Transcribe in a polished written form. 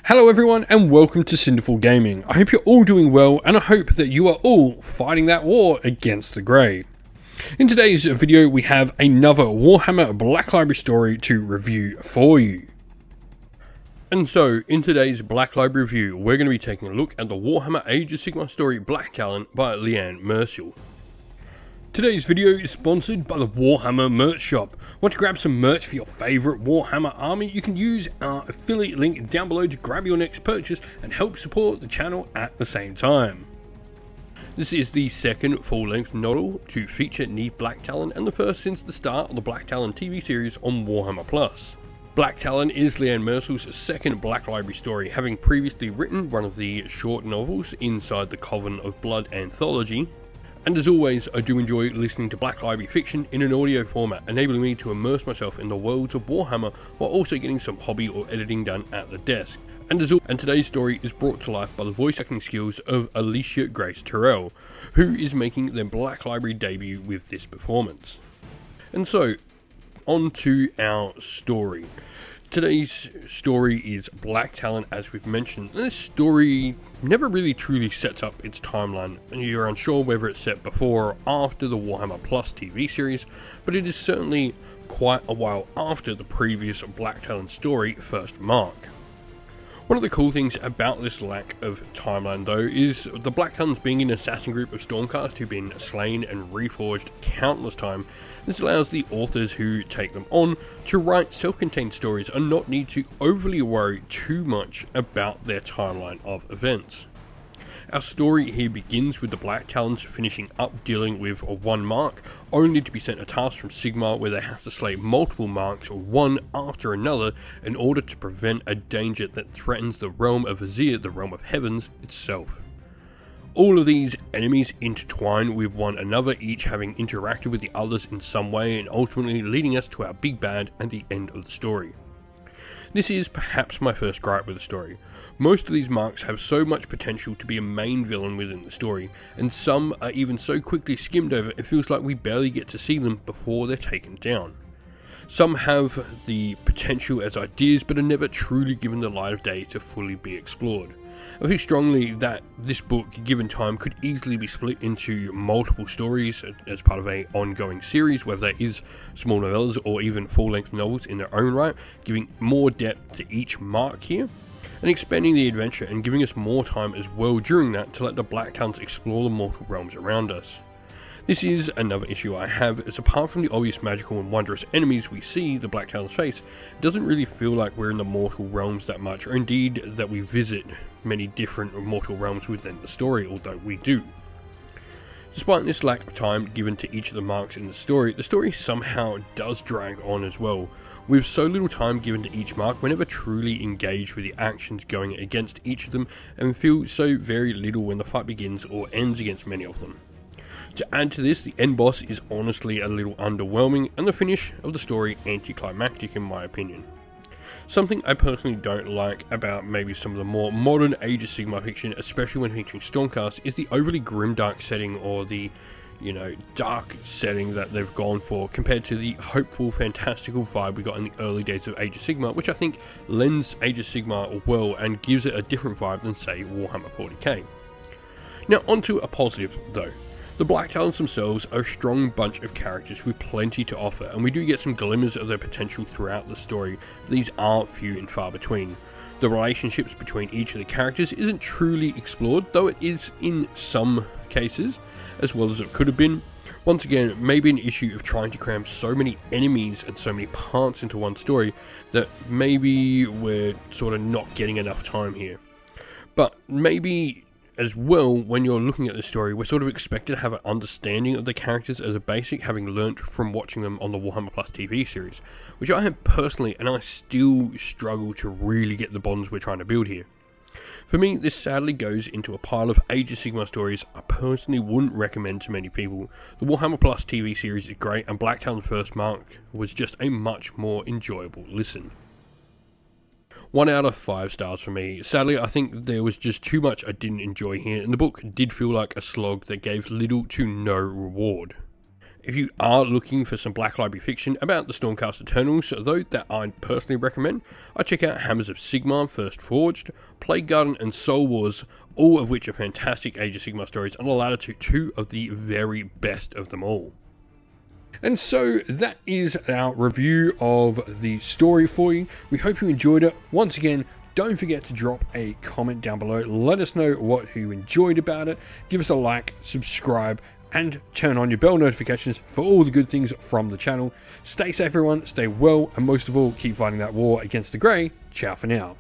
Hello everyone and welcome to Cinderful Gaming. I hope you're all doing well and I hope that you are all fighting that war against the grey. In today's video we have another Warhammer Black Library story to review for you. And so, in today's Black Library review, we're going to be taking a look at the Warhammer Age of Sigmar story Blacktalon by Liane Merciel. Today's video is sponsored by the Warhammer merch shop. Want to grab some merch for your favourite Warhammer army? You can use our affiliate link down below to grab your next purchase and help support the channel at the same time. This is the second full-length novel to feature Neve Blacktalon and the first since the start of the Blacktalon TV series on Warhammer Plus. Blacktalon is Liane Merciel's second Black Library story, having previously written one of the short novels inside the Coven of Blood anthology. And as always, I do enjoy listening to Black Library fiction in an audio format, enabling me to immerse myself in the worlds of Warhammer while also getting some hobby or editing done at the desk. And today's story is brought to life by the voice acting skills of Alicia Grace Terrell, who is making their Black Library debut with this performance. And so, on to our story. Today's story is Blacktalon, as we've mentioned. This story never really truly sets up its timeline, and you're unsure whether it's set before or after the Warhammer Plus TV series, but it is certainly quite a while after the previous Blacktalon story first mark. One of the cool things about this lack of timeline though is the Blacktalons being an assassin group of Stormcast who've been slain and reforged countless times. This allows the authors who take them on to write self-contained stories and not need to overly worry too much about their timeline of events. Our story here begins with the Blacktalons finishing up dealing with one mark, only to be sent a task from Sigmar where they have to slay multiple marks one after another in order to prevent a danger that threatens the realm of Azir, the realm of heavens itself. All of these enemies intertwine with one another, each having interacted with the others in some way and ultimately leading us to our big bad and the end of the story. This is perhaps my first gripe with the story. Most of these marks have so much potential to be a main villain within the story, and some are even so quickly skimmed over it feels like we barely get to see them before they're taken down. Some have the potential as ideas but are never truly given the light of day to fully be explored. I feel strongly that this book, given time, could easily be split into multiple stories as part of an ongoing series, whether that is small novellas or even full-length novels in their own right, giving more depth to each mark here, and expanding the adventure and giving us more time as well during that to let the Blacktalons explore the mortal realms around us. This is another issue I have, as apart from the obvious magical and wondrous enemies we see the Blacktalons face, it doesn't really feel like we're in the mortal realms that much, or indeed that we visit many different mortal realms within the story, although we do. Despite this lack of time given to each of the marks in the story somehow does drag on as well. With so little time given to each mark, we're never truly engaged with the actions going against each of them, and feel so very little when the fight begins or ends against many of them. To add to this, the end boss is honestly a little underwhelming, and the finish of the story anticlimactic in my opinion. Something I personally don't like about maybe some of the more modern Age of Sigmar fiction, especially when featuring Stormcast, is the overly grimdark setting or the, dark setting that they've gone for compared to the hopeful, fantastical vibe we got in the early days of Age of Sigmar, which I think lends Age of Sigmar well and gives it a different vibe than, say, Warhammer 40k. Now, onto a positive though. The Blacktalons themselves are a strong bunch of characters with plenty to offer, and we do get some glimmers of their potential throughout the story. These are few and far between. The relationships between each of the characters isn't truly explored, though it is in some cases, as well as it could have been. Once again, maybe an issue of trying to cram so many enemies and so many parts into one story that maybe we're sort of not getting enough time here. But maybe as well, when you're looking at the story, we're sort of expected to have an understanding of the characters as a basic, having learnt from watching them on the Warhammer Plus TV series, which I have personally, and I still struggle to really get the bonds we're trying to build here. For me, this sadly goes into a pile of Age of Sigmar stories I personally wouldn't recommend to many people. The Warhammer Plus TV series is great, and Blacktalon's first mark was just a much more enjoyable listen. 1 out of 5 stars for me. Sadly, I think there was just too much I didn't enjoy here, and the book did feel like a slog that gave little to no reward. If you are looking for some Black Library fiction about the Stormcast Eternals, though, that I'd personally recommend, I'd check out Hammers of Sigmar First Forged, Plague Garden and Soul Wars, all of which are fantastic Age of Sigmar stories, and the latter two of the very best of them all. And so that is our review of the story for you. We hope you enjoyed it. Once again, don't forget to drop a comment down below. Let us know what you enjoyed about it. Give us a like, subscribe, and turn on your bell notifications for all the good things from the channel. Stay safe everyone, stay well, and most of all, keep fighting that war against the Grey. Ciao for now.